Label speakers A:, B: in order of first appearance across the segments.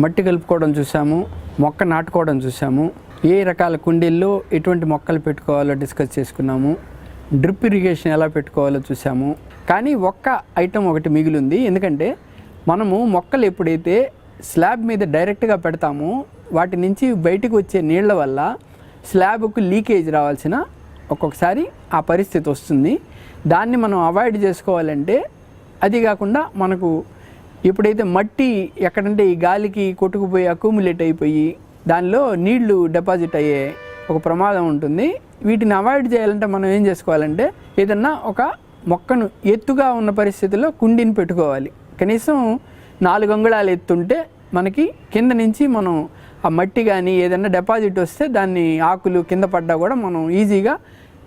A: మట్టి కలుపుకోవడం చూసాము, మొక్క నాటుకోవడం చూసాము, ఏ రకాల కుండీల్లో ఎటువంటి మొక్కలు పెట్టుకోవాలో డిస్కస్ చేసుకున్నాము, డ్రిప్ ఇరిగేషన్ ఎలా పెట్టుకోవాలో చూసాము. కానీ ఒక్క ఐటెం ఒకటి మిగిలింది. ఎందుకంటే మనము మొక్కలు ఎప్పుడైతే స్లాబ్ మీద డైరెక్ట్గా పెడతామో వాటి నుంచి బయటకు వచ్చే నీళ్ల వల్ల స్లాబ్కు లీకేజ్ రావాల్సిన ఒక్కొక్కసారి ఆ పరిస్థితి వస్తుంది. దాన్ని మనం అవాయిడ్ చేసుకోవాలంటే, అది కాకుండా మనకు ఎప్పుడైతే మట్టి ఎక్కడంటే ఈ గాలికి కొట్టుకుపోయి అక్యూములేట్ అయిపోయి దానిలో నీళ్లు డిపాజిట్ అయ్యే ఒక ప్రమాదం ఉంటుంది. వీటిని అవాయిడ్ చేయాలంటే మనం ఏం చేసుకోవాలంటే, ఏదన్నా ఒక మొక్కను ఎత్తుగా ఉన్న పరిస్థితుల్లో కుండీని పెట్టుకోవాలి. కనీసం 4 అంగుళాలు ఎత్తుంటే మనకి కింద నుంచి మనం ఆ మట్టి కానీ ఏదన్నా డిపాజిట్ వస్తే దాన్ని ఆకులు కింద పడ్డా కూడా మనం ఈజీగా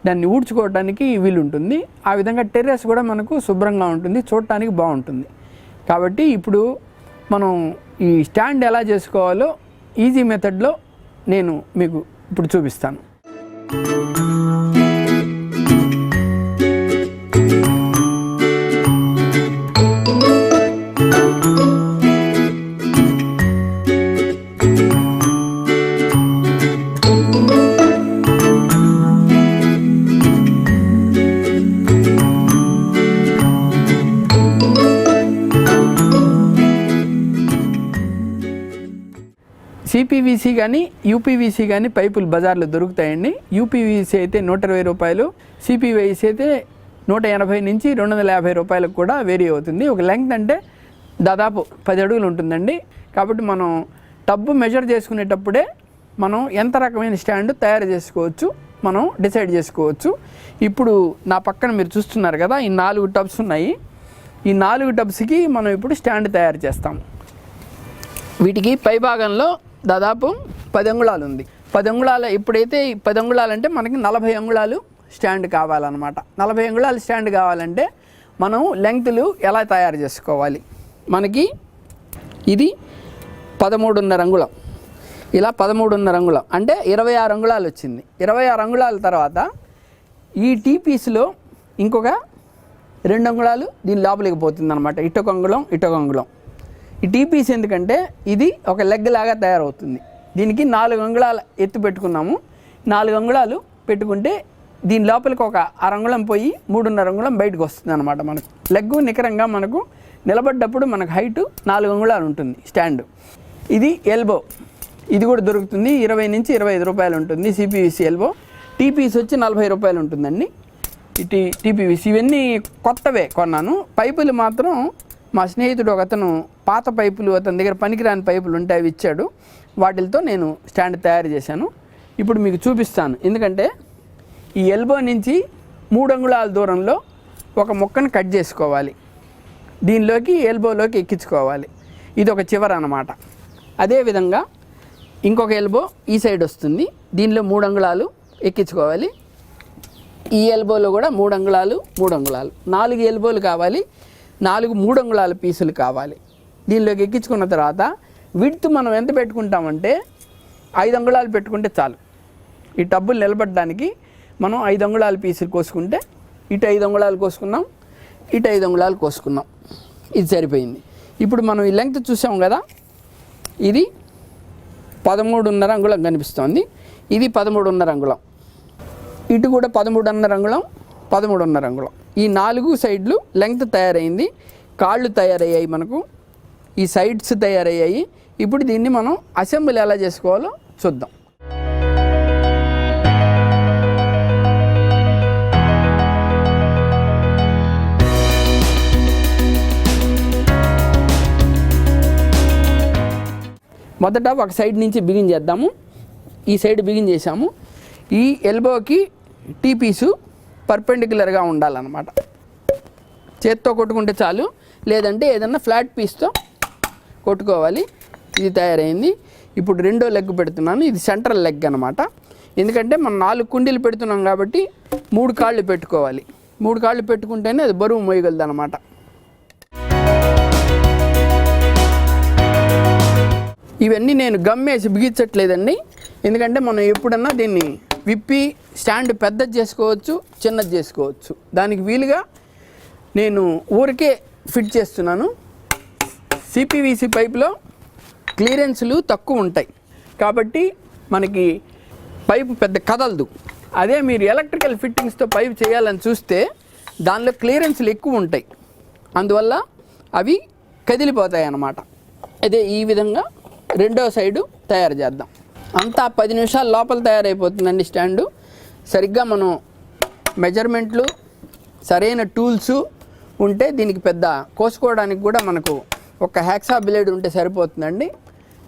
A: దాన్ని ఊడ్చుకోవడానికి వీలుంటుంది. ఆ విధంగా టెర్రస్ కూడా మనకు శుభ్రంగా ఉంటుంది, చూడటానికి బాగుంటుంది. కాబట్టి ఇప్పుడు మనం ఈ స్టాండ్ ఎలా చేసుకోవాలో ఈజీ మెథడ్లో నేను మీకు ఇప్పుడు చూపిస్తాను. సిపివిసి కానీ యూపీవీసీ కానీ పైపులు బజార్లో దొరుకుతాయండి. యూపీవీసీ అయితే 120 రూపాయలు, సిపివిసి అయితే 180 నుంచి 250 రూపాయలకు కూడా వేరీ అవుతుంది. ఒక లెంగ్త్ అంటే దాదాపు 10 అడుగులు ఉంటుందండి. కాబట్టి మనం టబ్బు మెజర్ చేసుకునేటప్పుడే మనం ఎంత రకమైన స్టాండ్ తయారు చేసుకోవచ్చు మనం డిసైడ్ చేసుకోవచ్చు. ఇప్పుడు నా పక్కన మీరు చూస్తున్నారు కదా, ఈ 4 టబ్స్ ఉన్నాయి. ఈ 4 టబ్స్కి మనం ఇప్పుడు స్టాండ్ తయారు చేస్తాము. వీటికి పై భాగంలో దాదాపు 10 అంగుళాలు ఉంది. 10 అంగుళాలు ఎప్పుడైతే 10 అంగుళాలు అంటే మనకి 40 అంగుళాలు స్టాండ్ కావాలన్నమాట. 40 అంగుళాలు స్టాండ్ కావాలంటే మనం లెంగ్త్లు ఎలా తయారు చేసుకోవాలి? మనకి ఇది 13.5 అంగుళం, ఇలా 13.5 అంగుళం అంటే 26 అంగుళాలు వచ్చింది. 26 అంగుళాల తర్వాత ఈ టీ పీస్లో ఇంకొక 2 అంగుళాలు దీని లోపలికి పోతుంది అనమాట. ఇటొక అంగుళం, ఇటొక అంగుళం. ఈ టీ పీస్ ఎందుకంటే ఇది ఒక లెగ్ లాగా తయారవుతుంది. దీనికి 4 అంగుళాల ఎత్తు పెట్టుకున్నాము. 4 అంగుళాలు పెట్టుకుంటే దీని లోపలికి ఒక 1/2 అంగుళం పోయి 3.5 అంగుళం బయటకు వస్తుంది అనమాట. మనకు లెగ్గు నికరంగా మనకు నిలబడ్డప్పుడు మనకు హైటు 4 అంగుళాలు ఉంటుంది స్టాండ్. ఇది ఎల్బో, ఇది కూడా దొరుకుతుంది. 20 నుంచి 25 రూపాయలు ఉంటుంది సిపివిసి ఎల్బో. టీ పీస్ వచ్చి 40 రూపాయలు ఉంటుందండి. ఈ టీపీవీసీ ఇవన్నీ కొత్తవే కొన్నాను. పైపులు మాత్రం మా స్నేహితుడు ఒక అతను పాత పైపులు, అతని దగ్గర పనికిరాని పైపులు ఉంటే అవి ఇచ్చాడు. వాటితో నేను స్టాండ్ తయారు చేశాను. ఇప్పుడు మీకు చూపిస్తాను. ఎందుకంటే ఈ ఎల్బో నుంచి 3 అంగుళాల దూరంలో ఒక మొక్కను కట్ చేసుకోవాలి. దీనిలోకి ఎల్బోలోకి ఎక్కించుకోవాలి. ఇది ఒక చివర అన్నమాట. అదేవిధంగా ఇంకొక ఎల్బో ఈ సైడ్ వస్తుంది. దీనిలో 3 అంగుళాలు ఎక్కించుకోవాలి. ఈ ఎల్బోలో కూడా 3 అంగుళాలు, 3 అంగుళాలు, 4 ఎల్బోలు కావాలి. 4 3 అంగుళాల పీసులు కావాలి. దీనిలోకి ఎక్కించుకున్న తర్వాత విడ్త్ మనం ఎంత పెట్టుకుంటామంటే 5 అంగుళాలు పెట్టుకుంటే చాలు. ఈ టబ్బులు నిలబడడానికి మనం 5 అంగుళాల పీసులు కోసుకుంటే ఇటు 5 అంగుళాలు కోసుకున్నాం, ఇటు 5 అంగుళాలు కోసుకున్నాం. ఇది సరిపోయింది. ఇప్పుడు మనం ఈ లెంగ్త్ చూసాం కదా, ఇది 13.5 అంగుళం కనిపిస్తోంది. ఇది 13.5 అంగుళం. ఇటు కూడా 13.5 అంగుళం, 13.5 అంగుళం. ఈ 4 సైడ్లు లెంగ్త్ తయారైంది. కాళ్ళు తయారయ్యాయి, మనకు ఈ సైడ్స్ తయారయ్యాయి. ఇప్పుడు దీన్ని మనం అసెంబ్లీ ఎలా చేసుకోవాలో చూద్దాం. మొదట ఒక సైడ్ నుంచి బిగిన్ చేద్దాము. ఈ సైడ్ బిగిన్ చేసాము. ఈ ఎల్బోకి టీ పీసు పర్పెండిక్యులర్గా ఉండాలన్నమాట. చేత్తో కొట్టుకుంటే చాలు, లేదంటే ఏదన్నా ఫ్లాట్ పీస్తో కొట్టుకోవాలి. ఇది తయారైంది. ఇప్పుడు రెండో లెగ్ పెడుతున్నాను. ఇది సెంట్రల్ లెగ్ అనమాట. ఎందుకంటే మనం 4 కుండీలు పెడుతున్నాం కాబట్టి 3 కాళ్ళు పెట్టుకోవాలి. 3 కాళ్ళు పెట్టుకుంటేనే అది బరువు మోయగలదు అనమాట. ఇవన్నీ నేను గమ్మేసి బిగించట్లేదండి. ఎందుకంటే మనం ఎప్పుడన్నా దీన్ని విప్పి స్టాండ్ పెద్దది చేసుకోవచ్చు, చిన్నది చేసుకోవచ్చు. దానికి వీలుగా నేను ఊరికే ఫిట్ చేస్తున్నాను. సిపివిసి పైపులో క్లియరెన్స్లు తక్కువ ఉంటాయి కాబట్టి మనకి పైపు పెద్ద కదలదు. అదే మీరు ఎలక్ట్రికల్ ఫిట్టింగ్స్తో పైపు చేయాలని చూస్తే దానిలో క్లియరెన్స్లు ఎక్కువ ఉంటాయి, అందువల్ల అవి కదిలిపోతాయి అన్నమాట. అదే ఈ విధంగా రెండో సైడు తయారు చేద్దాం. అంతా 10 నిమిషాల లోపల తయారైపోతుందండి స్టాండు. సరిగ్గా మనం మెజర్మెంట్లు సరైన టూల్స్ ఉంటే దీనికి పెద్ద కోసుకోవడానికి కూడా మనకు ఒక హ్యాక్సా బ్లేడ్ ఉంటే సరిపోతుందండి.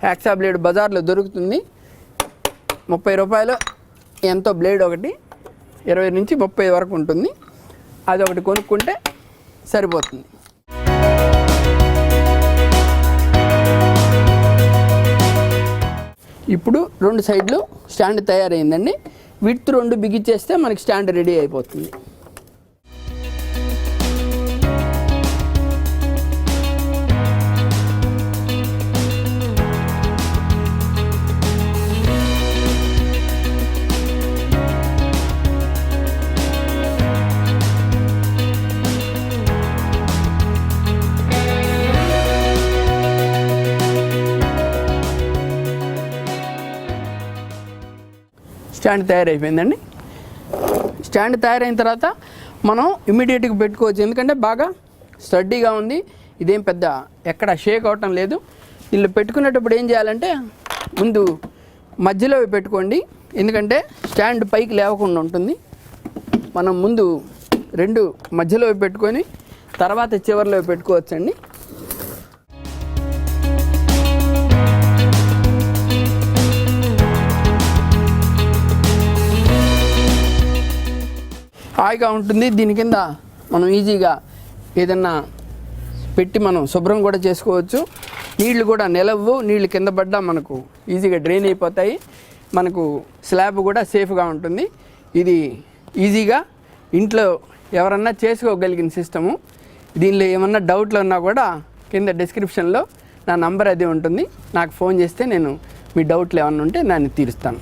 A: హ్యాక్సా బ్లేడ్ బజార్లో దొరుకుతుంది, 30 రూపాయలు ఎంతో బ్లేడ్ ఒకటి, 20 నుంచి 30 వరకు ఉంటుంది. అది ఒకటి కొనుక్కుంటే సరిపోతుంది. ఇప్పుడు 2 సైడ్లు స్టాండ్ తయారైందండి. విడ్త్ 2 బిగిచ్చేస్తే మనకి స్టాండ్ రెడీ అయిపోతుంది. స్టాండ్ తయారైపోయిందండి. స్టాండ్ తయారైన తర్వాత మనం ఇమ్మీడియట్గా పెట్టుకోవచ్చు, ఎందుకంటే బాగా స్టడీగా ఉంది. ఇదేం పెద్ద ఎక్కడ షేక్ అవటం లేదు. దీనిలో పెట్టుకునేటప్పుడు ఏం చేయాలంటే ముందు మధ్యలో పెట్టుకోండి, ఎందుకంటే స్టాండ్ పైకి లేవకుండా ఉంటుంది. మనం ముందు 2 మధ్యలో పెట్టుకొని తర్వాత చివరిలో పెట్టుకోవచ్చండి. హాయిగా ఉంటుంది. దీని కింద మనం ఈజీగా ఏదన్నా పెట్టి మనం శుభ్రం కూడా చేసుకోవచ్చు. నీళ్లు కూడా నిలవు, నీళ్ళు కింద పడ్డా మనకు ఈజీగా డ్రైన్ అయిపోతాయి. మనకు స్లాబ్ కూడా సేఫ్గా ఉంటుంది. ఇది ఈజీగా ఇంట్లో ఎవరన్నా చేసుకోగలిగిన సిస్టము. దీనిలో ఏమన్నా డౌట్లు ఉన్నా కూడా కింద డిస్క్రిప్షన్లో నా నంబర్ అది ఉంటుంది, నాకు ఫోన్ చేస్తే నేను మీ డౌట్లు ఏమన్నా ఉంటే దాన్ని తీరుస్తాను.